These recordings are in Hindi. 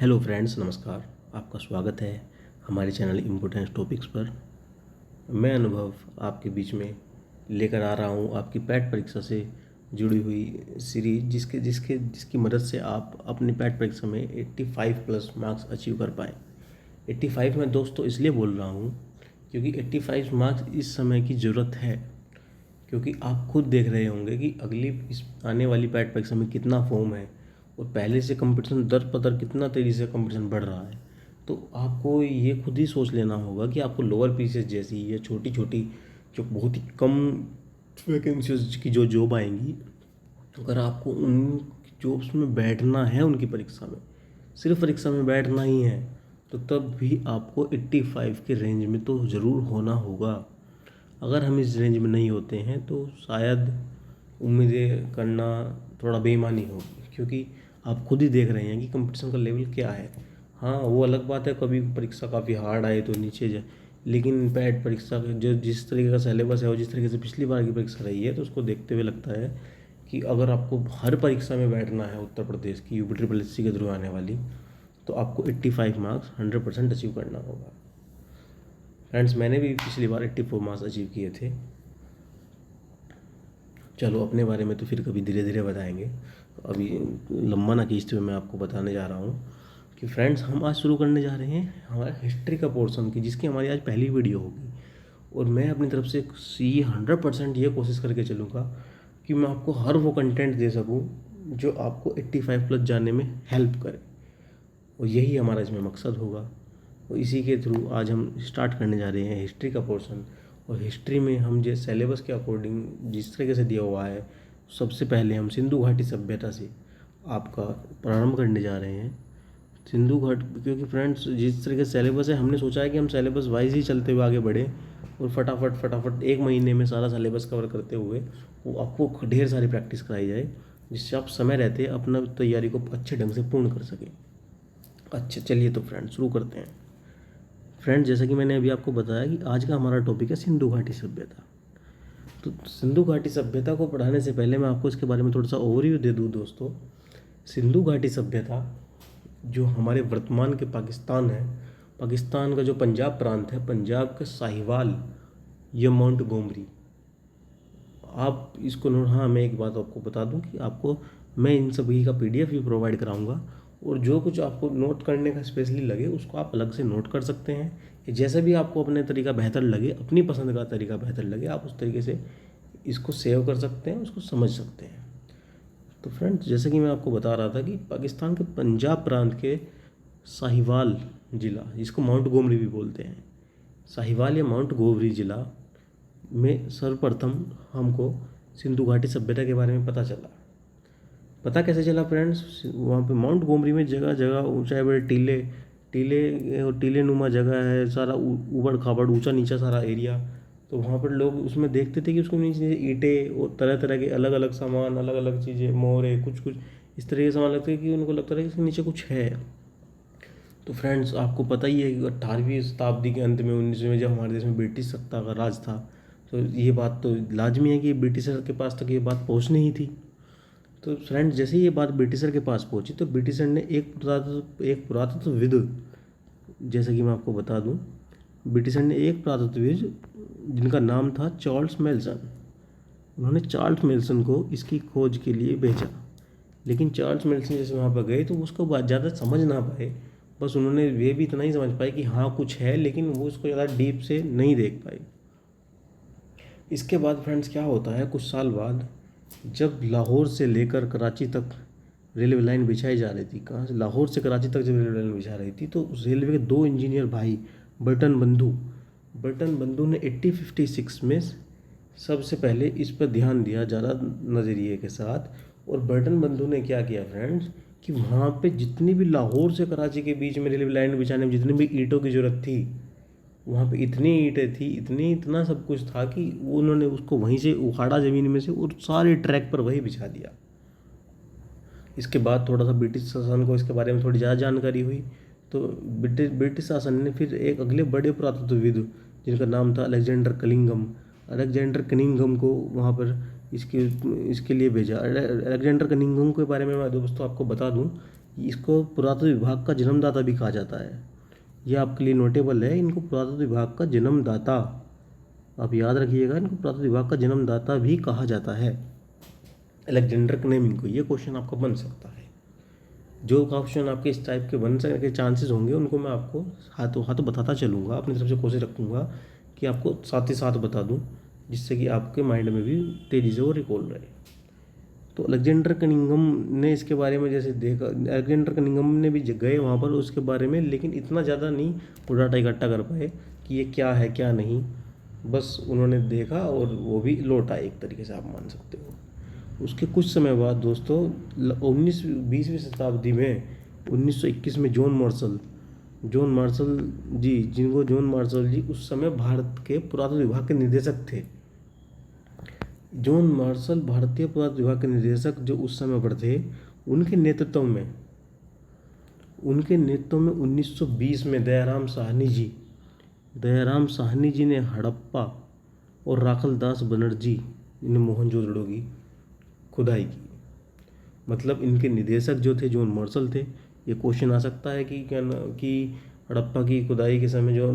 हेलो फ्रेंड्स, नमस्कार। आपका स्वागत है हमारे चैनल इम्पोर्टेंस टॉपिक्स पर। मैं अनुभव आपके बीच में लेकर आ रहा हूँ आपकी पैट परीक्षा से जुड़ी हुई सीरीज, जिसकी मदद से आप अपनी पैट परीक्षा में 85 प्लस मार्क्स अचीव कर पाएँ। 85 में दोस्तों इसलिए बोल रहा हूँ क्योंकि 85 मार्क्स इस समय की ज़रूरत है, क्योंकि आप खुद देख रहे होंगे कि अगली इस आने वाली पैट परीक्षा में कितना फॉर्म है और पहले से कंपटीशन दर पदर कितना तेज़ी से कंपटीशन बढ़ रहा है। तो आपको ये खुद ही सोच लेना होगा कि आपको लोअर पीसेस जैसी या छोटी छोटी जो बहुत ही कम वैकेंसीज की जो जॉब आएंगी, अगर आपको उन जॉब्स में बैठना है, उनकी परीक्षा में सिर्फ परीक्षा में बैठना ही है, तो तब भी आपको 85 के रेंज में तो ज़रूर होना होगा। अगर हम इस रेंज में नहीं होते हैं तो शायद उम्मीदें करना थोड़ा बेईमानी होगी, क्योंकि आप खुद ही देख रहे हैं कि कंपटीशन का लेवल क्या है। हाँ, वो अलग बात है कभी परीक्षा काफ़ी हार्ड आए तो नीचे जाए, लेकिन पैट परीक्षा का जो जिस तरीके का सिलेबस है और जिस तरीके से पिछली बार की परीक्षा रही है, तो उसको देखते हुए लगता है कि अगर आपको हर परीक्षा में बैठना है उत्तर प्रदेश की UP SSC के थ्रू आने वाली, तो आपको 85 मार्क्स 100% अचीव करना होगा। फ्रेंड्स, मैंने भी पिछली बार 84 मार्क्स अचीव किए थे। चलो, अपने बारे में तो फिर कभी धीरे धीरे बताएंगे, तो अभी लंबा ना खींचते हुए मैं आपको बताने जा रहा हूँ कि फ्रेंड्स, हम आज शुरू करने जा रहे हैं हमारा हिस्ट्री का पोर्शन की, जिसकी हमारी आज पहली वीडियो होगी। और मैं अपनी तरफ से 100% ये कोशिश करके चलूँगा कि मैं आपको हर वो कंटेंट दे सकूँ जो आपको 85 प्लस जाने में हेल्प करे, और यही हमारा इसमें मकसद होगा। और इसी के थ्रू आज हम स्टार्ट करने जा रहे हैं हिस्ट्री का पोर्शन। और हिस्ट्री में हम जो सिलेबस के अकॉर्डिंग जिस तरीके से दिया हुआ है, सबसे पहले हम सिंधु घाटी सभ्यता से आपका प्रारंभ करने जा रहे हैं। सिंधु घाट, क्योंकि फ्रेंड्स जिस तरीके से सिलेबस है, हमने सोचा है कि हम सिलेबस वाइज ही चलते हुए आगे बढ़े और फटाफट 1 महीने में सारा सिलेबस कवर करते हुए वो आपको ढेर सारी प्रैक्टिस कराई जाए, जिससे आप समय रहते अपना तैयारी को अच्छे ढंग से पूर्ण कर सकें। अच्छा, चलिए तो फ्रेंड्स शुरू करते हैं। फ्रेंड्स, जैसा कि मैंने अभी आपको बताया कि आज का हमारा टॉपिक है सिंधु घाटी सभ्यता। तो सिंधु घाटी सभ्यता को पढ़ाने से पहले मैं आपको इसके बारे में थोड़ा सा ओवरव्यू दे दूँ दोस्तों। सिंधु घाटी सभ्यता जो हमारे वर्तमान के पाकिस्तान है, पाकिस्तान का जो पंजाब प्रांत है, पंजाब के साहिवाल या माउंट गोमरी, आप इसको नोट। हाँ, मैं एक बात आपको बता दूं कि आपको मैं इन सभी का PDF भी प्रोवाइड कराऊंगा, और जो कुछ आपको नोट करने का स्पेशली लगे उसको आप अलग से नोट कर सकते हैं। जैसे भी आपको अपने तरीका बेहतर लगे, अपनी पसंद का तरीका बेहतर लगे, आप उस तरीके से इसको सेव कर सकते हैं, उसको समझ सकते हैं। तो फ्रेंड्स, जैसे कि मैं आपको बता रहा था कि पाकिस्तान के पंजाब प्रांत के साहिवाल ज़िला, जिसको माउंट गोमरी भी बोलते हैं, साहिवाल या माउंट गोमरी ज़िला में सर्वप्रथम हमको सिंधु घाटी सभ्यता के बारे में पता चला। पता कैसे चला फ्रेंड्स? वहाँ पे माउंट गोमरी में जगह जगह ऊंचाई बड़े टीले टीले और टीले नुमा जगह है, सारा ऊबड़ खाबड़ ऊंचा नीचा सारा एरिया। तो वहाँ पर लोग उसमें देखते थे कि उसके नीचे ईंटें और तरह तरह के अलग अलग सामान, अलग अलग चीज़ें, मोहरे, कुछ कुछ इस तरह के सामान लगते हैं कि उनको लगता था कि इसके नीचे कुछ है। तो फ्रेंड्स, आपको पता ही है कि 18वीं शताब्दी के अंत में 19वीं में जब हमारे देश में ब्रिटिश सत्ता का राज था, तो ये बात तो लाजमी है कि ब्रिटिशर के पास तक ये बात पहुँचनी ही थी। तो फ्रेंड्स, जैसे ये बात ब्रिटिशर के पास पहुंची, तो ब्रिटिशर ने एक पुरातत्वविद, जैसे कि मैं आपको बता दूं, ब्रिटिशर ने एक पुरातत्वविद जिनका नाम था चार्ल्स मेल्सन, उन्होंने चार्ल्स मेल्सन को इसकी खोज के लिए भेजा। लेकिन चार्ल्स मेल्सन जैसे वहाँ पर गए तो उसको बात ज़्यादा समझ ना पाए, बस उन्होंने वे भी इतना ही समझ पाए कि हाँ कुछ है, लेकिन वो उसको ज़्यादा डीप से नहीं देख पाए। इसके बाद फ्रेंड्स क्या होता है, कुछ साल बाद जब लाहौर से लेकर कराची तक रेलवे लाइन बिछाई जा रही थी, कहाँ से, लाहौर से कराची तक जब रेलवे लाइन बिछा रही थी, तो उस रेलवे के 2 इंजीनियर भाई बर्टन बंधु ने 1856 में सबसे पहले इस पर ध्यान दिया ज़्यादा नज़रिए के साथ। और बर्टन बंधु ने क्या किया फ्रेंड्स कि वहाँ पे जितनी भी लाहौर से कराची के बीच में रेलवे लाइन बिछाने में जितनी भी ईंटों की ज़रूरत थी, वहाँ पे इतनी ईंटें थी, इतना सब कुछ था कि उन्होंने उसको वहीं से उखाड़ा ज़मीन में से और सारे ट्रैक पर वही बिछा दिया। इसके बाद थोड़ा सा ब्रिटिश शासन को इसके बारे में थोड़ी ज़्यादा जानकारी हुई, तो ब्रिटिश शासन ने फिर एक अगले बड़े पुरातत्वविद जिनका नाम था अलेक्जेंडर कनिंघम को वहाँ पर इसके लिए भेजा। अलेक्जेंडर कनिंघम के बारे में मैं दोस्तों आपको बता दूँ इसको पुरातत्व विभाग का जन्मदाता भी कहा जाता है। यह आपके लिए नोटेबल है, इनको पुरातत्व विभाग का जन्मदाता, आप याद रखिएगा, इनको पुरातत्व विभाग का जन्मदाता भी कहा जाता है, अलेक्जेंडर क्नेमिंग को। ये क्वेश्चन आपका बन सकता है। जो क्वेश्चन आपके इस टाइप के बन सकने के चांसेस होंगे उनको मैं आपको हाथों हाथों बताता चलूँगा, अपनी तरफ से कोशिश रखूँगा कि आपको साथ ही साथ बता दूँ, जिससे कि आपके माइंड में भी तेज़ी से वो रिकॉल रहे। तो अलेक्जेंडर कनिंघम ने इसके बारे में जैसे देखा, अलेक्जेंडर कनिंघम ने भी गए वहाँ पर उसके बारे में, लेकिन इतना ज़्यादा नहीं वो डाटा इकट्ठा कर पाए कि ये क्या है क्या नहीं, बस उन्होंने देखा और वो भी लौट आए, एक तरीके से आप मान सकते हो। उसके कुछ समय बाद दोस्तों 20वीं शताब्दी में 1921 में जॉन मार्शल जी, जिनको जॉन मार्शल जी उस समय भारत के पुरातत्व विभाग के निदेशक थे। जॉन मार्शल भारतीय पुरातत्व विभाग के निदेशक जो उस समय पर थे, उनके नेतृत्व में 1920 में दयाराम साहनी जी ने हड़प्पा और राखलदास बनर्जी ने मोहनजोदड़ो की खुदाई की। मतलब इनके निदेशक जो थे जॉन मार्शल थे। ये क्वेश्चन आ सकता है कि हड़प्पा की खुदाई के समय जो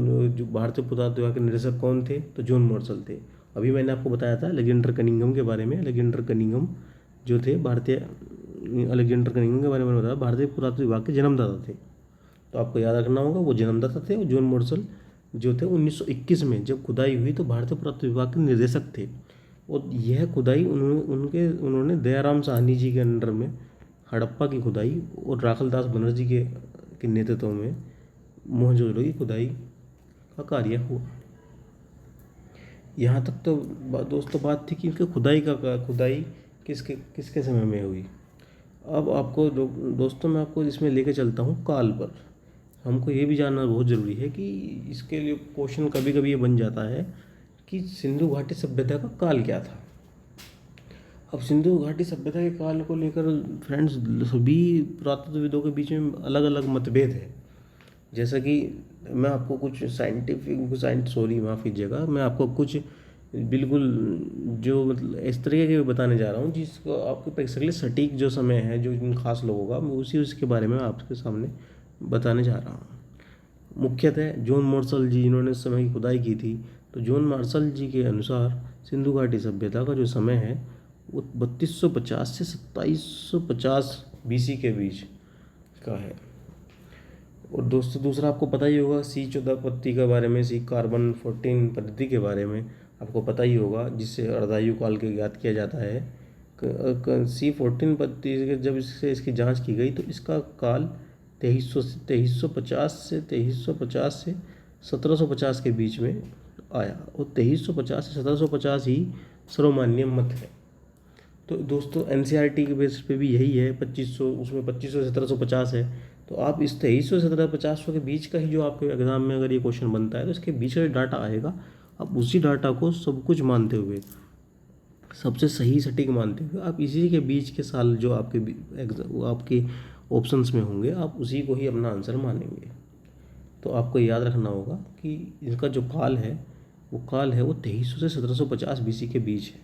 भारतीय पुरातत्व विभाग के निदेशक कौन थे, तो जॉन मार्शल थे। अभी मैंने आपको बताया था अलेक्जेंडर कनिंघम के बारे में। अलेक्जेंडर कनिंघम के बारे में बताया, भारतीय पुरातत्व विभाग के जन्मदाता थे। तो आपको याद रखना होगा वो जन्मदाता थे, और जॉन मार्शल जो थे 1921 में जब खुदाई हुई तो भारतीय पुरातत्व विभाग के निर्देशक थे। और यह खुदाई उन्होंने दयाराम साहनी जी के अंडर में हड़प्पा की खुदाई और राखलदास बनर्जी के नेतृत्व में मोहनजोदड़ो की खुदाई का कार्य हुआ। यहाँ तक तो दोस्तों बात थी कि इनके खुदाई किसके समय में हुई। अब आपको दोस्तों मैं आपको इसमें लेके चलता हूँ काल पर। हमको ये भी जानना बहुत ज़रूरी है कि इसके लिए क्वेश्चन कभी कभी ये बन जाता है कि सिंधु घाटी सभ्यता का काल क्या था। अब सिंधु घाटी सभ्यता के काल को लेकर फ्रेंड्स सभी पुरातत्वविदों के बीच में अलग अलग मतभेद है। जैसा कि मैं आपको कुछ माफ़ कीजिएगा, मैं आपको कुछ बिल्कुल जो मतलब इस तरीके के बताने जा रहा हूँ जिसको आपके प्रेक्टिकली सटीक जो समय है जो इन खास लोगों का, मैं उसके बारे में आपके सामने बताने जा रहा हूँ। मुख्यतः जॉन मार्शल जी जिन्होंने इस समय की खुदाई की थी, तो जॉन मार्शल जी के अनुसार सिंधु घाटी सभ्यता का जो समय है वो 3250 से 2750 BC के बीच का है। और दोस्तों दूसरा आपको पता ही होगा C14 पद्धति के बारे में, कार्बन 14 पद्धति के बारे में आपको पता ही होगा, जिससे अर्धायु काल के ज्ञात किया जाता है। C14 पद्धति से जब इसकी जांच की गई तो इसका काल 2350 से 1750 के बीच में आया, और 2350 से 1750 ही सर्वमान्य मत है। तो दोस्तों NCERT के बेस पे भी यही है, 2500, उसमें 2500 से 1750 है। तो आप इस 2300 से 1750 के बीच का ही जो आपके एग्जाम में अगर ये क्वेश्चन बनता है तो इसके बीच का जो डाटा आएगा, आप उसी डाटा को सब कुछ मानते हुए, सबसे सही सटीक मानते हुए, आप इसी के बीच के साल जो आपके ऑप्शंस में होंगे, आप उसी को ही अपना आंसर मानेंगे। तो आपको याद रखना होगा कि इसका जो काल है वो 2300 से 1750 BC के बीच है।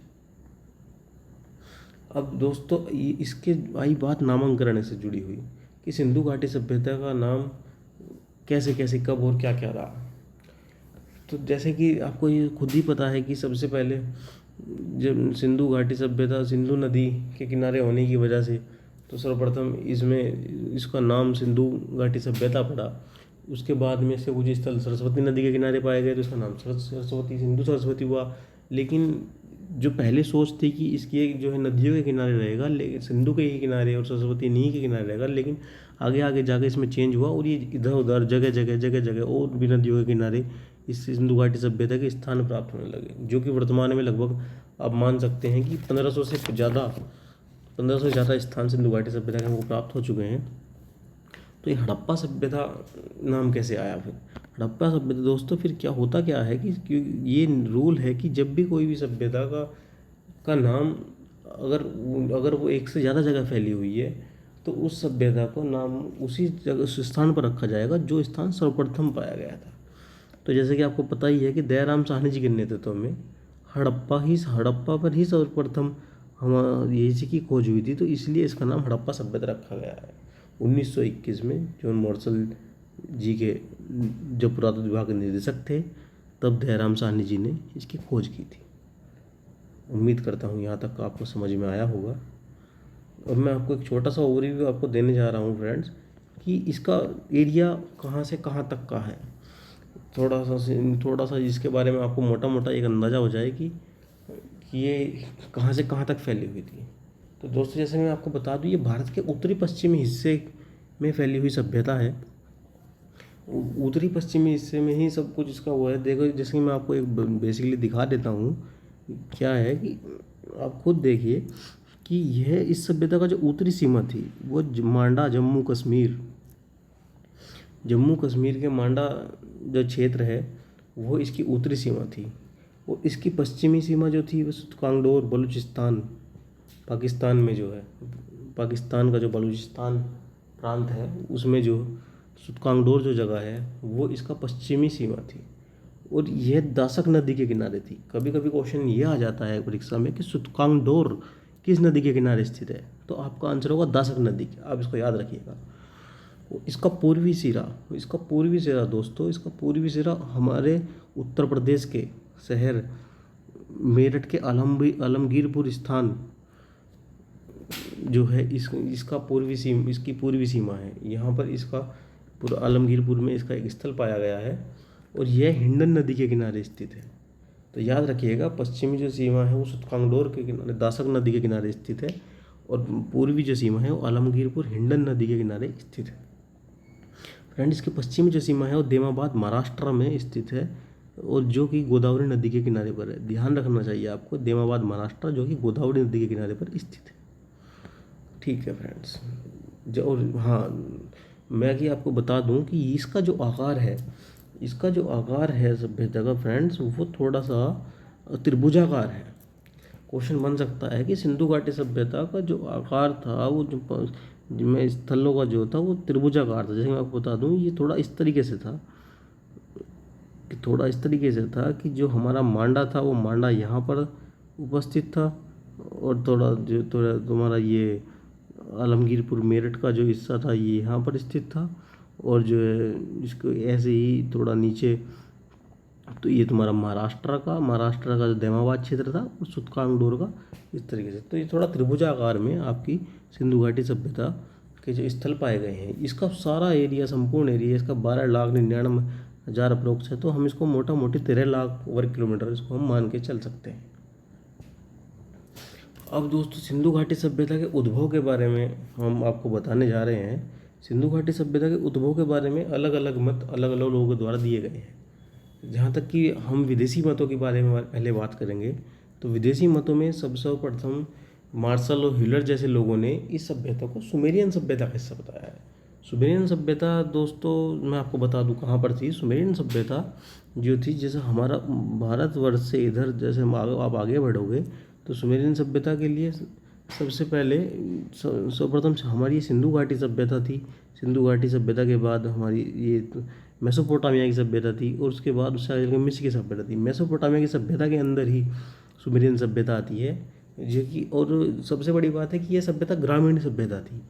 अब दोस्तों इसके आई बात नामकरण से जुड़ी हुई कि सिंधु घाटी सभ्यता का नाम कैसे कैसे कब और क्या क्या रहा। तो जैसे कि आपको ये खुद ही पता है कि सबसे पहले जब सिंधु घाटी सभ्यता सिंधु नदी के किनारे होने की वजह से, तो सर्वप्रथम इसका नाम सिंधु घाटी सभ्यता पड़ा। उसके बाद में से कुछ स्थल सरस्वती नदी के किनारे पाए गए तो इसका नाम सिंधु सरस्वती हुआ। लेकिन जो पहले सोच थी कि इसकी जो है नदियों के किनारे रहेगा, लेकिन सिंधु के ही किनारे और सरस्वती नहीं के किनारे रहेगा, लेकिन आगे आगे जाके इसमें चेंज हुआ और ये इधर उधर जगह जगह और भी नदियों के किनारे इस सिंधु घाटी सभ्यता के स्थान प्राप्त होने लगे, जो कि वर्तमान में लगभग आप मान सकते हैं कि 1500 से ज़्यादा स्थान सिंधु घाटी सभ्यता के हमको प्राप्त हो चुके हैं। तो ये हड़प्पा सभ्यता नाम कैसे आया फिर हड़प्पा सभ्यता? दोस्तों फिर क्या है कि ये रूल है कि जब भी कोई भी सभ्यता का नाम अगर वो एक से ज़्यादा जगह फैली हुई है तो उस सभ्यता को नाम उसी जगह उस स्थान पर रखा जाएगा जो स्थान सर्वप्रथम पाया गया था। तो जैसे कि आपको पता ही है कि दयाराम साहनी जी के नेतृत्व में हड़प्पा पर ही सर्वप्रथम इसी की खोज हुई थी, तो इसलिए इसका नाम हड़प्पा सभ्यता रखा गया है। 1921 में जॉन मार्शल जी के जब पुरातत्व विभाग के निदेशक थे, तब दयाराम साहनी जी ने इसकी खोज की थी। उम्मीद करता हूँ यहाँ तक आपको समझ में आया होगा। और मैं आपको एक छोटा सा ओवरव्यू आपको देने जा रहा हूँ फ्रेंड्स, कि इसका एरिया कहाँ से कहाँ तक का है, थोड़ा सा इसके बारे में आपको मोटा मोटा एक अंदाज़ा हो जाए कि ये कहाँ से कहाँ तक फैली हुई थी। तो दोस्तों, जैसे मैं आपको बता दूँ, ये भारत के उत्तरी पश्चिमी हिस्से में फैली हुई सभ्यता है। उत्तरी पश्चिमी हिस्से में ही सब कुछ इसका वो है। देखो, जैसे कि मैं आपको एक बेसिकली दिखा देता हूँ, क्या है कि आप खुद देखिए कि यह इस सभ्यता का जो उत्तरी सीमा थी वो मांडा, जम्मू कश्मीर के मांडा जो क्षेत्र है वो इसकी उत्तरी सीमा थी। और इसकी पश्चिमी सीमा जो थी वो कांगडोर, बलूचिस्तान, पाकिस्तान में जो है, पाकिस्तान का जो बलूचिस्तान प्रांत है उसमें जो कांगडोर जो जगह है वो इसका पश्चिमी सीमा थी। और यह दासक नदी के किनारे थी। कभी कभी क्वेश्चन ये आ जाता है परीक्षा में कि सुतकांगडोर किस नदी के किनारे स्थित है, तो आपका आंसर होगा दासक नदी। आप इसको याद रखिएगा। इसका पूर्वी सिरा दोस्तों, इसका पूर्वी सिरा हमारे उत्तर प्रदेश के शहर मेरठ के आलमगीरपुर स्थान जो है इसकी पूर्वी सीमा है। यहाँ पर इसका पूरा आलमगीरपुर में इसका एक स्थल पाया गया है और यह हिंडन नदी के किनारे स्थित है। तो याद रखिएगा, पश्चिमी जो सीमा है वो सुतकांगडोर के किनारे, दासक नदी के किनारे स्थित है, और पूर्वी जो सीमा है वो आलमगीरपुर हिंडन नदी के किनारे स्थित है। फ्रेंड, इसकी पश्चिमी जो सीमा है वो देमाबाद महाराष्ट्र में स्थित है, और जो कि गोदावरी नदी के किनारे पर है। ध्यान रखना चाहिए आपको, देमाबाद महाराष्ट्र जो कि गोदावरी नदी के किनारे पर स्थित है। ठीक है फ्रेंड्स, जो और हाँ, मैं कि आपको बता दूं कि इसका जो आकार है सभ्यता का फ्रेंड्स, वो थोड़ा सा त्रिभुजाकार है। क्वेश्चन बन सकता है कि सिंधु घाटी सभ्यता का जो आकार था वो में स्थलों का जो था वो त्रिभुजाकार था। जैसे मैं आपको बता दूं, ये थोड़ा इस तरीके से था कि जो हमारा मांडा था वो मांडा यहाँ पर उपस्थित था, और थोड़ा तुम्हारा ये आलमगीरपुर मेरठ का जो हिस्सा था ये यहाँ पर स्थित था, और जो है इसको ऐसे ही थोड़ा नीचे तो ये तुम्हारा महाराष्ट्र का जो देमाबाद क्षेत्र था और सुतकांगडोर का इस तरीके से। तो ये थोड़ा त्रिभुजाकार में आपकी सिंधु घाटी सभ्यता के जो स्थल पाए गए हैं। इसका सारा एरिया, संपूर्ण एरिया इसका 12,99,000 अप्रोक्स है। तो हम इसको मोटा मोटी 13 लाख वर्ग किलोमीटर इसको हम मान के चल सकते हैं। अब दोस्तों, सिंधु घाटी सभ्यता के उद्भव के बारे में हम आपको बताने जा रहे हैं। सिंधु घाटी सभ्यता के उद्भव के बारे में अलग अलग मत अलग अलग लोगों के द्वारा दिए गए हैं। जहाँ तक कि हम विदेशी मतों के बारे में पहले बात करेंगे, तो विदेशी मतों में सबसे प्रथम मार्शल और ह्यूलर जैसे लोगों ने इस सभ्यता को सुमेरियन सभ्यता का हिस्सा बताया है। सुमेरियन सभ्यता दोस्तों, मैं आपको बता दूं कहाँ पर थी। सुमेरियन सभ्यता जो थी, जैसे हमारा भारतवर्ष से इधर जैसे आप आगे बढ़ोगे तो सुमेरियन सभ्यता के लिए सबसे पहले सर्वप्रथम हमारी सिंधु घाटी सभ्यता थी। सिंधु घाटी सभ्यता के बाद हमारी ये मेसोपोटामिया की सभ्यता थी, और उसके बाद उससे आगे मिस्र की सभ्यता थी। मेसोपोटामिया की सभ्यता के अंदर ही सुमेरियन सभ्यता आती है, जो कि और सबसे बड़ी बात है कि यह सभ्यता ग्रामीण सभ्यता थी।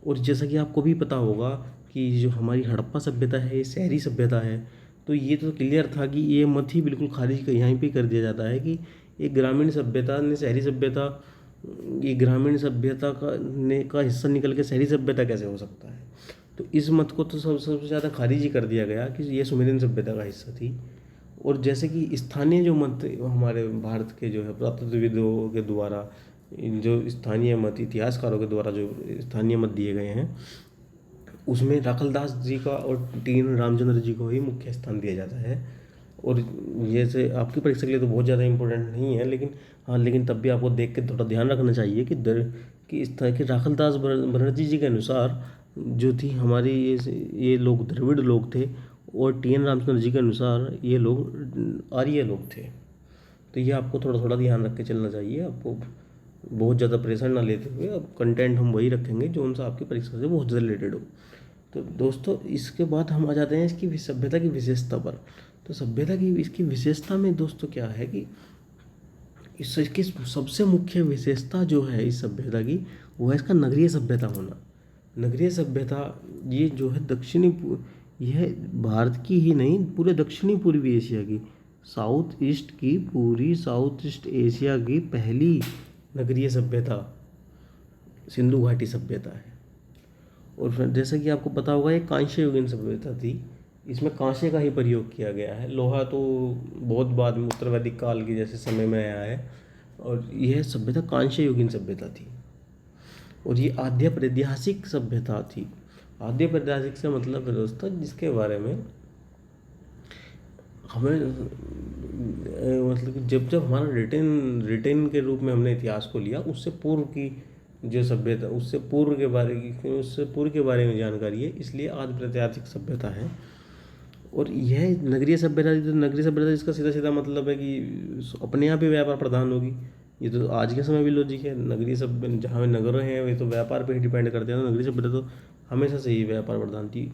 और जैसा कि आपको भी पता होगा कि जो हमारी हड़प्पा सभ्यता है ये शहरी सभ्यता है। तो ये तो क्लियर था कि ये मत ही बिल्कुल खारिज यहीं पे कर दिया जाता है कि एक ग्रामीण सभ्यता ने शहरी सभ्यता, ये ग्रामीण सभ्यता का हिस्सा निकल के शहरी सभ्यता कैसे हो सकता है। तो इस मत को तो सबसे ज़्यादा खारिज ही कर दिया गया कि ये सुमेरियन सभ्यता का हिस्सा थी। और जैसे कि स्थानीय जो मत हमारे भारत के जो है पुरातत्वविदों के द्वारा, जो स्थानीय मत इतिहासकारों के द्वारा जो स्थानीय मत दिए गए हैं, उसमें राखलदास जी का और टी.एन. रामचंद्र जी को ही मुख्य स्थान दिया जाता है। और ये से आपकी परीक्षा के लिए तो बहुत ज़्यादा इंपॉर्टेंट नहीं है, लेकिन तब भी आपको देख के थोड़ा ध्यान रखना चाहिए कि इस तरह के राखलदास बनर्जी जी के अनुसार जो थी हमारी ये लोग द्रविड़ लोग थे, और टी.एन. रामचंद्र जी के अनुसार ये लोग आर्य लोग थे। तो ये आपको थोड़ा थोड़ा ध्यान रख के चलना चाहिए। आपको बहुत ज़्यादा प्रेशर ना लेते हुए अब कंटेंट हम वही रखेंगे जो उनसे आपकी परीक्षा से बहुत ज़्यादा रिलेटेड हो। तो दोस्तों, इसके बाद हम आ जाते हैं इसकी सभ्यता की विशेषता पर। तो सभ्यता की इसकी विशेषता में दोस्तों क्या है कि इसकी सबसे मुख्य विशेषता जो है इस सभ्यता की, वो है इसका नगरीय सभ्यता होना। नगरीय सभ्यता ये जो है यह भारत की ही नहीं, पूरे दक्षिणी पूर्वी एशिया की, साउथ ईस्ट एशिया की पहली नगरीय सभ्यता सिंधु घाटी सभ्यता है। और फिर जैसा कि आपको पता होगा, एक कांस्य युगीन सभ्यता थी। इसमें कांसे का ही प्रयोग किया गया है, लोहा तो बहुत बाद में उत्तर वैदिक काल के जैसे समय में आया है। और यह सभ्यता कांस्य युगीन सभ्यता थी, और ये आद्य प्रागैतिहासिक सभ्यता थी। आद्य प्रागैतिहासिक से मतलब है दोस्तों, जिसके बारे में हमें मतलब कि जब जब हमारा रिटेन के रूप में हमने इतिहास को लिया, उससे पूर्व की जो सभ्यता, उससे पूर्व के बारे में जानकारी है, इसलिए आद्य प्रागैतिहासिक सभ्यता है। और यह नगरीय सभ्यता, तो नगरीय सभ्यता इसका सीधा सीधा मतलब है कि अपने यहाँ पे व्यापार प्रधान होगी। ये तो आज के समय भी लॉजिक है। नगरीय सभ्य जहाँ नगर हैं वे तो व्यापार पे ही डिपेंड करते हैं, तो नगरीय सभ्यता तो हमेशा से ही व्यापार प्रधान थी।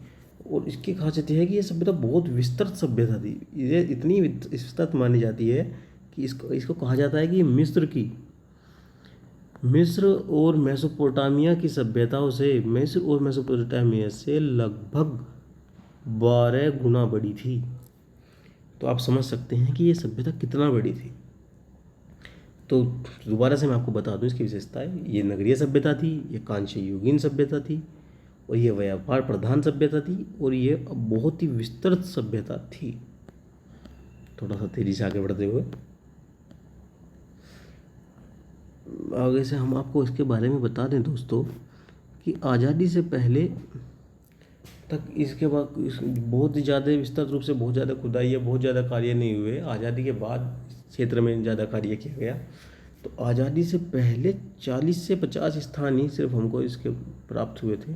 और इसकी खासियत यह है कि ये सभ्यता बहुत विस्तृत सभ्यता थी। ये इतनी विस्तृत मानी जाती है कि इसको कहा जाता है कि मिस्र और मेसोपोटामिया की सभ्यताओं से, मिस्र और मेसोपोटामिया से लगभग 12 गुना बड़ी थी। तो आप समझ सकते हैं कि ये सभ्यता कितना बड़ी थी। तो दोबारा से मैं आपको बता दूं इसकी विशेषताएं। ये नगरीय सभ्यता थी, ये कांस्य युगीन सभ्यता थी, और ये व्यापार प्रधान सभ्यता थी, और ये बहुत ही विस्तृत सभ्यता थी। थोड़ा सा तेजी से आगे बढ़ते हुए आगे से हम आपको इसके बारे में बता दें दोस्तों कि आज़ादी से पहले तक इसके बाद बहुत ज़्यादा विस्तृत रूप से बहुत ज़्यादा खुदाई या बहुत ज़्यादा कार्य नहीं हुए। आज़ादी के बाद इस क्षेत्र में ज़्यादा कार्य किया गया। तो आज़ादी से पहले 40 से 50 स्थान ही सिर्फ हमको इसके प्राप्त हुए थे।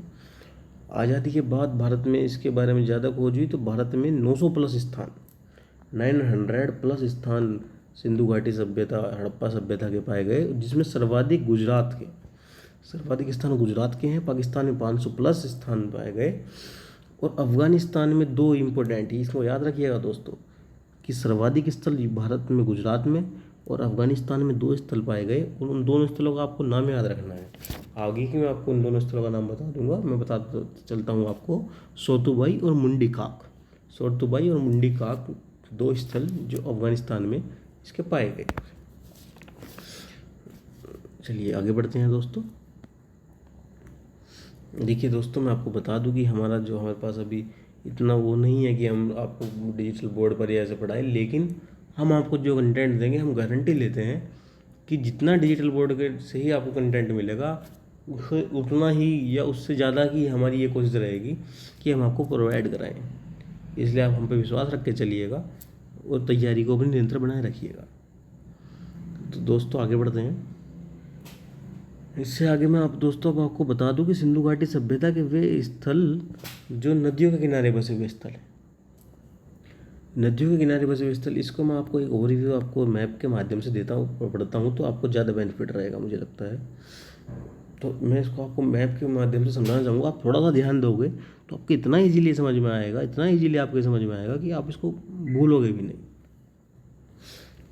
आज़ादी के बाद भारत में इसके बारे में ज़्यादा खोज हुई, तो भारत में 900 प्लस स्थान, 900 प्लस स्थान सिंधु घाटी सभ्यता, हड़प्पा सभ्यता के पाए गए, जिसमें सर्वाधिक स्थान गुजरात के हैं। पाकिस्तान में 500 प्लस स्थान पाए गए, और अफगानिस्तान में 2 इम्पोर्टेंट ही, इसको याद रखिएगा दोस्तों, कि सर्वाधिक स्थल भारत में गुजरात में और अफगानिस्तान में 2 स्थल पाए गए। और उन दोनों स्थलों का आपको नाम याद रखना है। आगे की मैं आपको उन दोनों स्थलों का नाम बता दूंगा। मैं बता चलता हूँ आपको, सोतुबाई और मुंडी काक 2 स्थल जो अफगानिस्तान में इसके पाए गए। चलिए आगे बढ़ते हैं दोस्तों। देखिए दोस्तों, मैं आपको बता दूं कि हमारे पास अभी इतना वो नहीं है कि हम आपको डिजिटल बोर्ड पर या ऐसे पढ़ाएं, लेकिन हम आपको जो कंटेंट देंगे, हम गारंटी लेते हैं कि जितना डिजिटल बोर्ड के से ही आपको कंटेंट मिलेगा, उतना ही या उससे ज़्यादा की हमारी ये कोशिश रहेगी कि हम आपको प्रोवाइड कराएं। इसलिए आप हम पे विश्वास रख के चलिएगा और तैयारी को अपनी निरंतर बनाए रखिएगा। तो दोस्तों आगे बढ़ते हैं। इससे आगे मैं अब आपको बता दूं कि सिंधु घाटी सभ्यता के वे स्थल जो नदियों के किनारे बसे हुए स्थल हैं। नदियों के किनारे बसे हुए स्थल, इसको मैं आपको एक ओवरव्यू आपको मैप के माध्यम से देता हूँ, पढ़ता हूँ, तो आपको ज़्यादा बेनिफिट रहेगा मुझे लगता है। तो मैं इसको आपको मैप के माध्यम से समझाना चाहूँगा। आप थोड़ा सा ध्यान दोगे तो आपको इतना ईजीली समझ में आएगा, आपको समझ में आएगा कि आप इसको भूलोगे भी नहीं।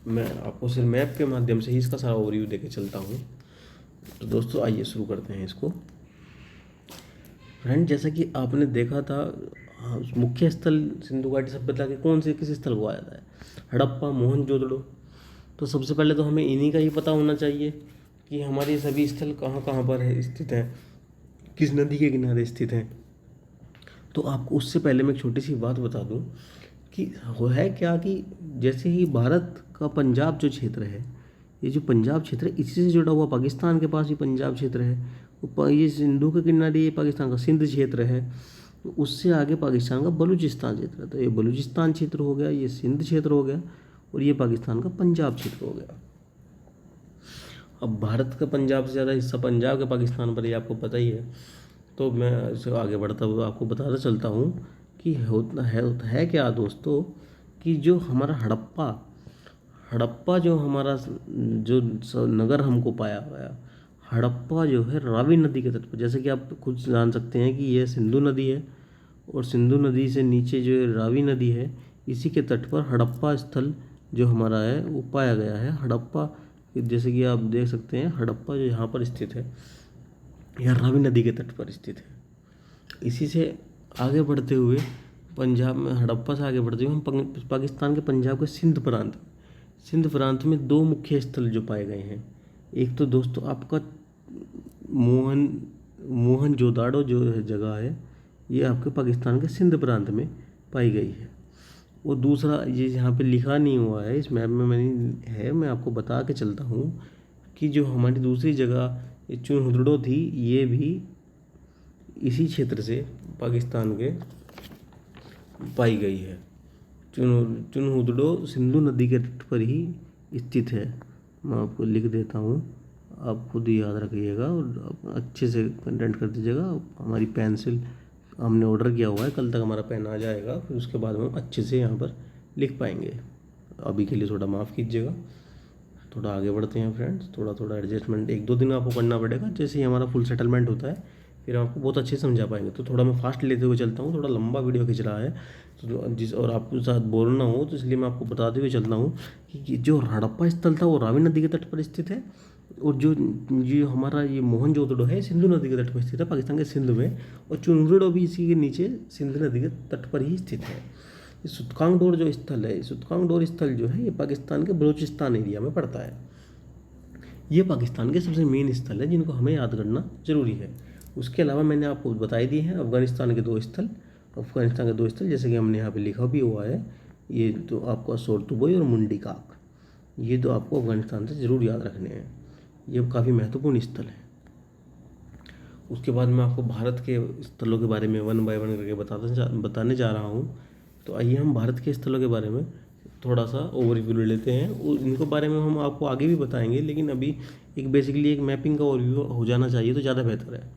मैं आपको सिर्फ मैप के माध्यम से ही इसका सारा ओवरव्यू देके चलता हूँ। तो दोस्तों आइए शुरू करते हैं इसको। फ्रेंड, जैसा कि आपने देखा था, मुख्य स्थल सिंधु घाटी सभ्यता के किस स्थल को आया था? हड़प्पा, मोहनजोदड़ो। तो सबसे पहले तो हमें इन्हीं का ही पता होना चाहिए कि हमारे सभी स्थल कहाँ कहाँ पर स्थित हैं, किस नदी के किनारे स्थित हैं। तो आपको उससे पहले मैं एक छोटी सी बात बता दूं कि वो है क्या कि जैसे ही भारत का पंजाब जो क्षेत्र है, ये जो पंजाब क्षेत्र है, इसी से जुड़ा हुआ पाकिस्तान के पास भी पंजाब क्षेत्र है। ये सिंधु के किनारे ये पाकिस्तान का सिंध क्षेत्र है। उससे आगे पाकिस्तान का बलूचिस्तान क्षेत्र है। तो ये बलूचिस्तान क्षेत्र हो गया, ये सिंध क्षेत्र हो गया, और ये पाकिस्तान का पंजाब क्षेत्र हो गया। अब भारत का पंजाब से ज़्यादा हिस्सा पंजाब के पाकिस्तान पर, ये आपको पता ही है। तो मैं इसे आगे बढ़ता हुआ आपको बताता चलता हूँ कि होता है क्या दोस्तों, कि जो हमारा हड़प्पा जो हमारा जो नगर हमको पाया गया, हड़प्पा जो है रावी नदी के तट पर, जैसे कि आप खुद जान सकते हैं कि यह सिंधु नदी है, और सिंधु नदी से नीचे जो रावी नदी है, इसी के तट पर हड़प्पा स्थल जो हमारा है वो पाया गया है। हड़प्पा, जैसे कि आप देख सकते हैं, हड़प्पा जो यहाँ पर स्थित है, यह रावी नदी के तट पर स्थित है। इसी से आगे बढ़ते हुए पंजाब में हड़प्पा से आगे बढ़ते हुए हम पाकिस्तान के पंजाब के सिंध प्रांत में दो मुख्य स्थल जो पाए गए हैं। एक तो दोस्तों आपका मोहन मोहनजोदाड़ो जो है जगह है, ये आपके पाकिस्तान के सिंध प्रांत में पाई गई है। और दूसरा ये यहाँ पे लिखा नहीं हुआ है, इस मैप में मैंने है, मैं आपको बता के चलता हूँ कि जो हमारी दूसरी जगह चुनहुदड़ो थी, ये भी इसी क्षेत्र से पाकिस्तान के पाई गई है। चुनहुदड़ो सिंधु नदी के तट पर ही स्थित है। मैं आपको लिख देता हूँ, आप खुद ही याद रखिएगा और अच्छे से कंटेंट कर दीजिएगा। हमारी पेंसिल हमने ऑर्डर किया हुआ है, कल तक हमारा पेन आ जाएगा, फिर उसके बाद हम अच्छे से यहाँ पर लिख पाएंगे। अभी के लिए थोड़ा माफ़ कीजिएगा। थोड़ा आगे बढ़ते हैं फ्रेंड्स, थोड़ा थोड़ा एडजस्टमेंट 1-2 दिन आपको करना पड़ेगा। जैसे ही हमारा फुल सेटलमेंट होता है फिर आपको बहुत अच्छे से समझा पाएंगे। तो थोड़ा मैं फास्ट लेते हुए चलता हूँ, थोड़ा लंबा वीडियो खिंच रहा है तो जिस और आपके साथ बोर ना हो, तो इसलिए मैं आपको बताते हुए चलता हूँ कि जो हड़प्पा स्थल था वो रावी नदी के तट पर स्थित है, और जो हमारा ये मोहनजोदड़ो है सिंधु नदी के तट पर स्थित है पाकिस्तान के सिंध में, और चुनहुदड़ो भी इसी के नीचे सिंधु नदी के तट पर ही स्थित है। ये सुतकांगडोर जो स्थल है, सुतकांगडोर स्थल जो है ये पाकिस्तान के बलूचिस्तान एरिया में पड़ता है। ये पाकिस्तान के सबसे मेन स्थल है जिनको हमें याद करना जरूरी है। उसके अलावा मैंने आपको बताई दी है अफगानिस्तान के दो स्थल जैसे कि हमने यहाँ पे लिखा भी हुआ है। ये तो आपका सोरतुबोई और मुंडीकाक, ये तो आपको अफगानिस्तान से ज़रूर याद रखने हैं, ये काफ़ी महत्वपूर्ण स्थल है। उसके बाद मैं आपको भारत के स्थलों के बारे में 1 बाय 1 करके बताने जा रहा हूँ। तो आइए हम भारत के स्थलों के बारे में थोड़ा सा ओवरव्यू ले लेते हैं। इनको बारे में हम आपको आगे भी बताएंगे, लेकिन अभी एक बेसिकली एक मैपिंग का ओवरव्यू हो जाना चाहिए तो ज़्यादा बेहतर है।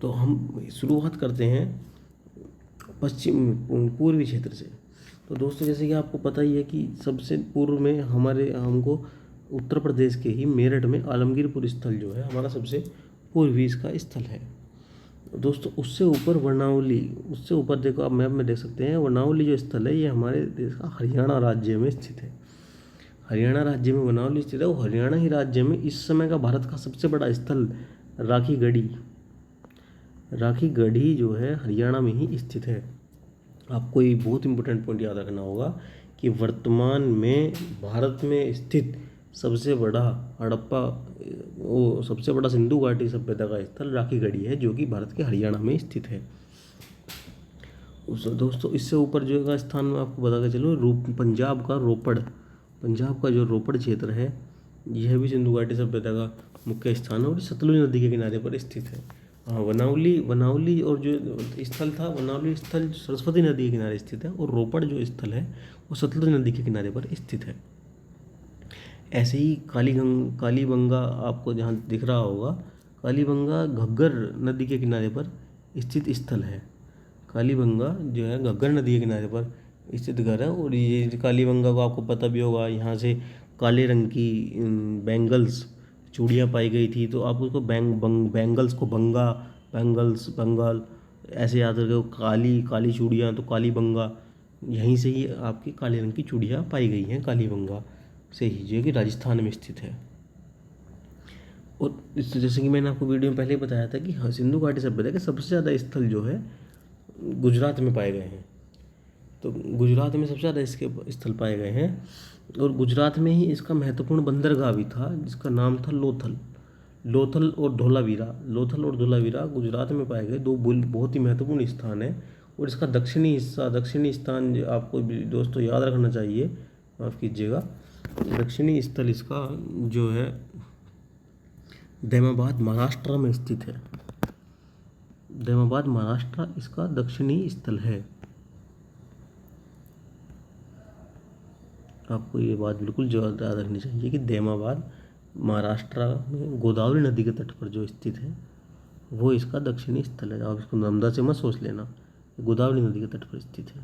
तो हम शुरुआत करते हैं पूर्वी क्षेत्र से। तो दोस्तों जैसे कि आपको पता ही है कि सबसे पूर्व में हमको उत्तर प्रदेश के ही मेरठ में आलमगीरपुर स्थल जो है हमारा सबसे पूर्वी इसका स्थल है। दोस्तों उससे ऊपर वर्णावली, उससे ऊपर देखो आप मैप में देख सकते हैं, वर्णावली जो स्थल है ये हमारे देश का हरियाणा राज्य में स्थित है। हरियाणा राज्य में वर्णावली स्थित है। वो हरियाणा ही राज्य में इस समय का भारत का सबसे बड़ा स्थल राखी गढ़ी जो है हरियाणा में ही स्थित है। आपको ये बहुत इंपॉर्टेंट पॉइंट याद रखना होगा कि वर्तमान में भारत में स्थित सबसे बड़ा सबसे बड़ा सिंधु घाटी सभ्यता का स्थल राखी गढ़ी है, जो कि भारत के हरियाणा में स्थित है। दोस्तों इससे ऊपर जो का स्थान मैं आपको बता के चलूँ, पंजाब का जो रोपड़ क्षेत्र है, यह भी सिंधु घाटी सभ्यता का मुख्य स्थान है और सतलुज नदी के किनारे पर स्थित है। हाँ, वनावली और जो स्थल था, वनावली स्थल सरस्वती नदी के किनारे स्थित है, और रोपड़ जो स्थल है वो सतलुज नदी के किनारे पर स्थित है। ऐसे ही कालीबंगा आपको जहाँ दिख रहा होगा, कालीबंगा घग्गर नदी के किनारे पर स्थित स्थल है। कालीबंगा जो है घग्गर नदी के किनारे पर स्थित घर है। और ये कालीबंगा को आपको पता भी होगा, यहाँ से काले रंग की बैंगल्स चूड़ियाँ पाई गई थी। तो आप उसको बैंगल्स को बंगाल ऐसे याद रखो, काली चूड़ियाँ तो कालीबंगा, यहीं से ही आपकी काले रंग की चूड़ियाँ पाई गई हैं कालीबंगा से ही, जो कि राजस्थान में स्थित है। और जैसे कि मैंने आपको वीडियो में पहले ही बताया था कि सिंधु घाटी सभ्यता के सबसे ज़्यादा स्थल जो है गुजरात में पाए गए हैं। तो गुजरात में सबसे ज़्यादा इसके स्थल पाए गए हैं, और गुजरात में ही इसका महत्वपूर्ण बंदरगाह भी था जिसका नाम था लोथल और धोलावीरा गुजरात में पाए गए दो बहुत ही महत्वपूर्ण स्थान है। और इसका दक्षिणी स्थान जो आपको दोस्तों याद रखना चाहिए, माफ़ कीजिएगा, दक्षिणी स्थल इसका जो है दहमाबाद महाराष्ट्र में स्थित है। दहमाबाद महाराष्ट्र इसका दक्षिणी स्थल है। आपको ये बात बिल्कुल याद रखनी चाहिए कि दहमाबाद महाराष्ट्र में गोदावरी नदी के तट पर जो स्थित है वो इसका दक्षिणी स्थल है। आप इसको नर्मदा से मत सोच लेना, गोदावरी नदी के तट पर स्थित है।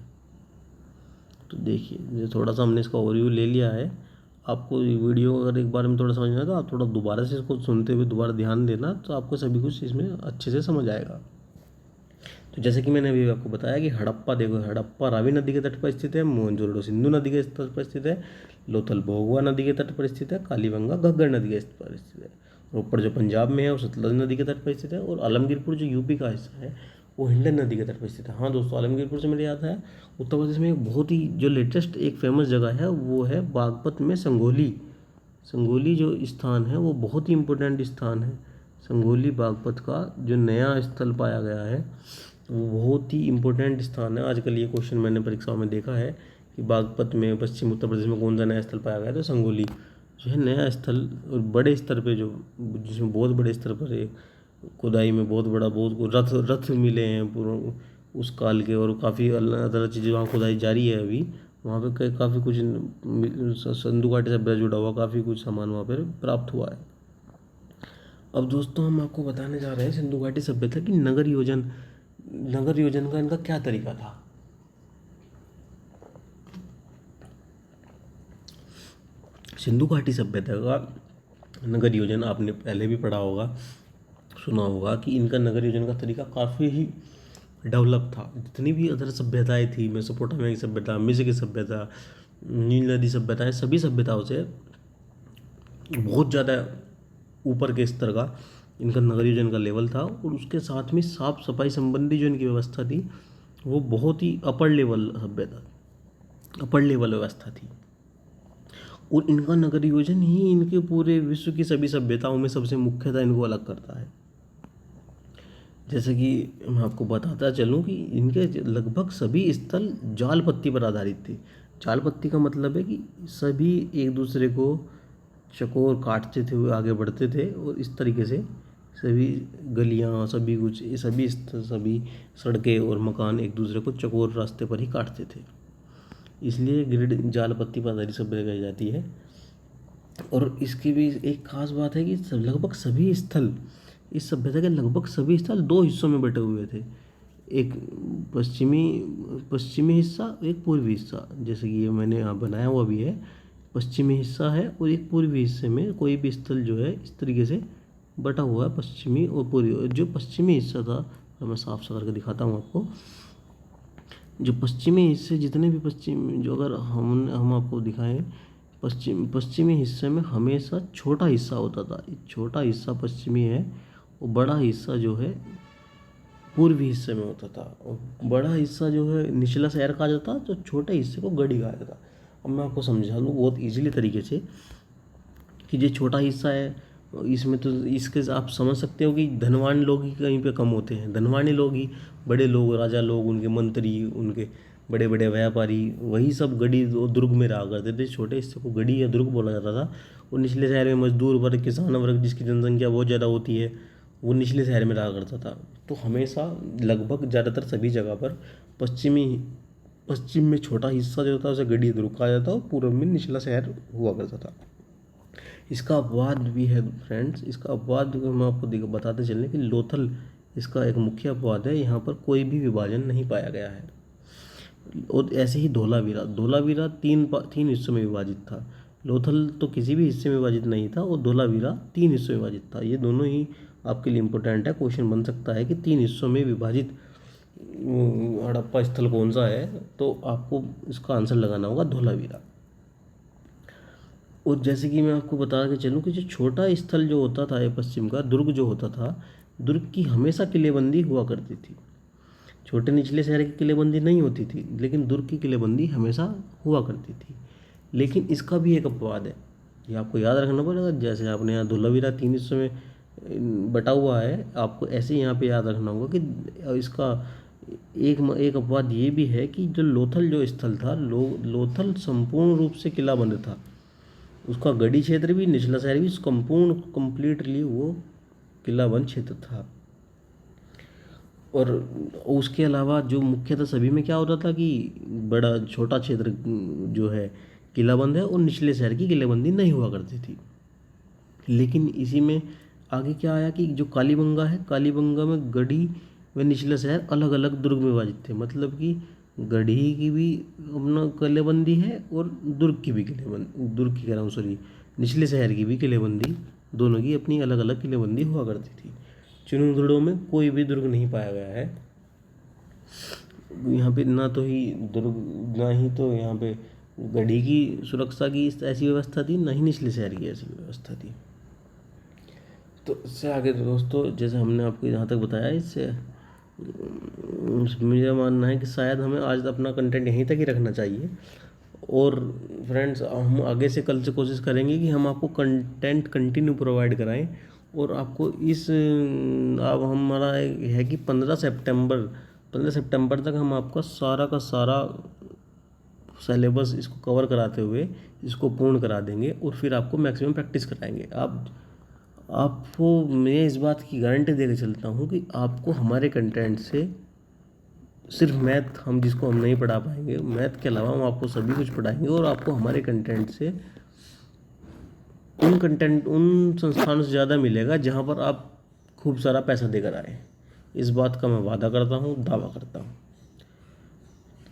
तो देखिए थोड़ा सा हमने इसका ओवरव्यू ले लिया है। आपको ये वीडियो अगर एक बार में थोड़ा समझना है तो आप थोड़ा दोबारा से इसको सुनते हुए दोबारा ध्यान देना, तो आपको सभी कुछ इसमें अच्छे से समझ आएगा। तो जैसे कि मैंने अभी आपको बताया कि हड़प्पा रावी नदी के तट पर स्थित है, मोहनजोदड़ो सिंधु नदी के तट पर स्थित है, लोथल भोगवा नदी के तट पर स्थित है, कालीबंगा घग्गर नदी के तट पर स्थित है। रोपड़ जो पंजाब में है वो सतलज नदी के तट पर स्थित है, और आलमगीरपुर जो यूपी का हिस्सा है वो हिंडन नदी के तट पर स्थित है। हाँ दोस्तों, आलमगीरपुर से मेरे याद है, उत्तर प्रदेश में एक बहुत ही जो लेटेस्ट एक फेमस जगह है वो है बागपत में संगोली। संगोली जो स्थान है वो बहुत ही इम्पोर्टेंट स्थान है। संगोली बागपत का जो नया स्थल पाया गया है वो बहुत ही इम्पोर्टेंट स्थान है। आजकल ये क्वेश्चन मैंने परीक्षाओं में देखा है कि बागपत में पश्चिम उत्तर प्रदेश में कौन सा नया स्थल पाया गया है, तो संगोली जो है नया स्थल, और बड़े स्तर पे जो, जिसमें बहुत बड़े स्तर पर एक खुदाई में बहुत बड़ा बहुत रथ रथ मिले हैं पूरा उस काल के, और काफ़ी अलग अलग चीज़ें वहाँ खुदाई जारी है अभी। वहाँ पे काफ़ी कुछ सिंधु घाटी सभ्यता जुड़ा हुआ काफ़ी कुछ सामान वहाँ पर प्राप्त हुआ है। अब दोस्तों हम आपको बताने जा रहे हैं सिंधु घाटी सभ्यता की नगर योजन का इनका क्या तरीका था। सिंधु घाटी सभ्यता का नगर योजन आपने पहले भी पढ़ा होगा, सुना होगा कि इनका नगर योजन का तरीका काफ़ी ही डेवलप था। जितनी भी अदर सभ्यताएं थी, मेसोपोटामिया की सभ्यता, मिस्र की सभ्यता, नील नदी सभ्यता, सभी सभ्यताओं से बहुत ज़्यादा ऊपर के स्तर का इनका नगर योजन का लेवल था। और उसके साथ में साफ सफाई संबंधी जो इनकी व्यवस्था थी वो बहुत ही अपर लेवल व्यवस्था थी। और इनका नगर योजन ही इनके पूरे विश्व की सभी सभ्यताओं में सबसे मुख्यतः इनको अलग करता है। जैसे कि मैं आपको बताता चलूँ कि इनके लगभग सभी स्थल जाल पत्ती पर आधारित थे। जाल पत्ती का मतलब है कि सभी एक दूसरे को चकोर काटते थे हुए आगे बढ़ते थे, और इस तरीके से सभी गलियाँ, सभी कुछ, सभी सड़कें और मकान एक दूसरे को चकोर रास्ते पर ही काटते थे। इसलिए ग्रिड जाल पत्ती पर आधारित सभ्यता कही जाती है। और इसकी भी एक खास बात है कि लगभग सभी स्थल, इस सभ्यता के लगभग सभी स्थल दो हिस्सों में बटे हुए थे, एक पश्चिमी हिस्सा, एक पूर्वी हिस्सा। जैसे कि ये मैंने यहाँ बनाया हुआ भी है, पश्चिमी हिस्सा है और एक पूर्वी हिस्से में कोई भी स्थल जो है इस तरीके से बटा हुआ है, पश्चिमी और पूर्वी। जो पश्चिमी हिस्सा था, तो मैं साफ साफ करके दिखाता हूँ आपको। जो पश्चिमी हिस्से जितने भी पश्चिम, जो अगर हम आपको दिखाएं, पश्चिमी हिस्से में हमेशा छोटा हिस्सा होता था। छोटा हिस्सा पश्चिमी है, और बड़ा हिस्सा जो है पूर्वी हिस्से में होता था। और बड़ा हिस्सा जो है निचला शहर कहा जाता, तो छोटे हिस्से को गढ़ी कहा जाता। अब मैं आपको समझा दूँ बहुत ईजिली तरीके से कि जो छोटा हिस्सा है इसमें, तो इसके आप समझ सकते हो कि धनवान लोग ही कहीं पे कम होते हैं। धनवानी लोग ही, बड़े लोग, राजा लोग, उनके मंत्री, उनके बड़े बड़े व्यापारी, वही सब गढ़ी और दुर्ग में रहा करते थे। छोटे हिस्से को गढ़ी या दुर्ग बोला जाता था। और निचले शहर में मजदूर वर्ग, किसान वर्ग, जिसकी जनसंख्या बहुत ज़्यादा होती है, वो निचले शहर में रहा करता था। तो हमेशा लगभग ज़्यादातर सभी जगह पर पश्चिम में छोटा हिस्सा जो होता है उसे गढ़ी दुर्ग कहा जाता है, और पूर्व में निचला शहर हुआ करता था। इसका अपवाद भी है फ्रेंड्स, इसका अपवाद हम आपको बताते चलें कि लोथल इसका एक मुख्य अपवाद है। यहाँ पर कोई भी विभाजन नहीं पाया गया है। और ऐसे ही धोलावीरा तीन हिस्सों में विभाजित था। लोथल तो किसी भी हिस्से में विभाजित नहीं था, और धोलावीरा 3 हिस्सों में विभाजित था। ये दोनों ही आपके लिए इम्पोर्टेंट है। क्वेश्चन बन सकता है कि 3 हिस्सों में विभाजित हड़प्पा स्थल कौन सा है, तो आपको इसका आंसर लगाना होगा धोलावीरा। और जैसे कि मैं आपको बता के चलूँ कि जो छोटा स्थल जो होता था ये पश्चिम का, दुर्ग जो होता था, दुर्ग की हमेशा किलेबंदी हुआ करती थी। छोटे निचले शहर की किलेबंदी नहीं होती थी, लेकिन दुर्ग की किलेबंदी हमेशा हुआ करती थी। लेकिन इसका भी एक अपवाद है, ये आपको याद रखना पड़ेगा। जैसे आपने यहाँ धोलावीरा 3 हिस्सों में बटा हुआ है, आपको ऐसे यहाँ पे याद रखना होगा कि इसका एक अपवाद ये भी है कि जो लोथल जो स्थल था, लोथल संपूर्ण रूप से किलाबंद था। उसका गढ़ी क्षेत्र भी, निचला शहर भी कंप्लीटली वो किलाबंद क्षेत्र था। और उसके अलावा जो मुख्यतः सभी में क्या होता था कि बड़ा छोटा क्षेत्र जो है किलाबंद है, और निचले शहर की किलेबंदी नहीं हुआ करती थी। लेकिन इसी में आगे क्या आया कि जो कालीबंगा है, कालीबंगा में गढ़ी व निचला शहर अलग अलग दुर्ग में विभाजित थे। मतलब कि गढ़ी की भी अपना किलेबंदी है, और दुर्ग की भी कह रहा हूँ सॉरी, निचले शहर की भी किलेबंदी, दोनों की अपनी अलग अलग किलेबंदी हुआ करती थी। चुनूदड़ों में कोई भी दुर्ग नहीं पाया गया है। यहाँ पे ना तो यहाँ पे गढ़ी की सुरक्षा की ऐसी व्यवस्था थी, ना ही निचले शहर की ऐसी व्यवस्था थी। तो इससे आगे दोस्तों, जैसे हमने आपको यहाँ तक बताया, इससे मेरा मानना है कि शायद हमें आज अपना कंटेंट यहीं तक ही रखना चाहिए। और फ्रेंड्स, हम आगे से कल से कोशिश करेंगे कि हम आपको कंटेंट कंटिन्यू प्रोवाइड कराएं। और आपको इस अब हमारा है कि 15 सितंबर तक हम आपका सारा का सारा सिलेबस इसको कवर कराते हुए इसको पूर्ण करा देंगे, और फिर आपको मैक्सिमम प्रैक्टिस कराएंगे। आपको मैं इस बात की गारंटी दे के चलता हूँ कि आपको हमारे कंटेंट से सिर्फ मैथ, हम जिसको हम नहीं पढ़ा पाएंगे, मैथ के अलावा हम आपको सभी कुछ पढ़ाएंगे। और आपको हमारे कंटेंट से उन संस्थानों से ज़्यादा मिलेगा जहाँ पर आप खूब सारा पैसा देकर आए। इस बात का मैं वादा करता हूँ, दावा करता हूँ।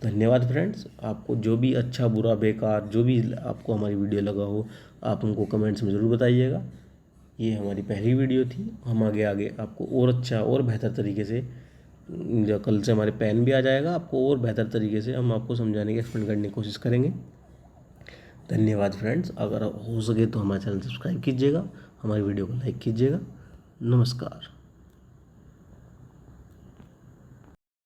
धन्यवाद फ्रेंड्स। आपको जो भी अच्छा बुरा बेकार जो भी आपको हमारी वीडियो लगा हो, आप हमको कमेंट्स में ज़रूर बताइएगा। ये हमारी पहली वीडियो थी। हम आगे आगे आपको और अच्छा और बेहतर तरीके से, जो कल से हमारे पेन भी आ जाएगा, आपको और बेहतर तरीके से हम आपको समझाने की, एक्सप्लेन करने की कोशिश करेंगे। धन्यवाद फ्रेंड्स। अगर हो सके तो हमारे चैनल सब्सक्राइब कीजिएगा, हमारी वीडियो को लाइक कीजिएगा। नमस्कार।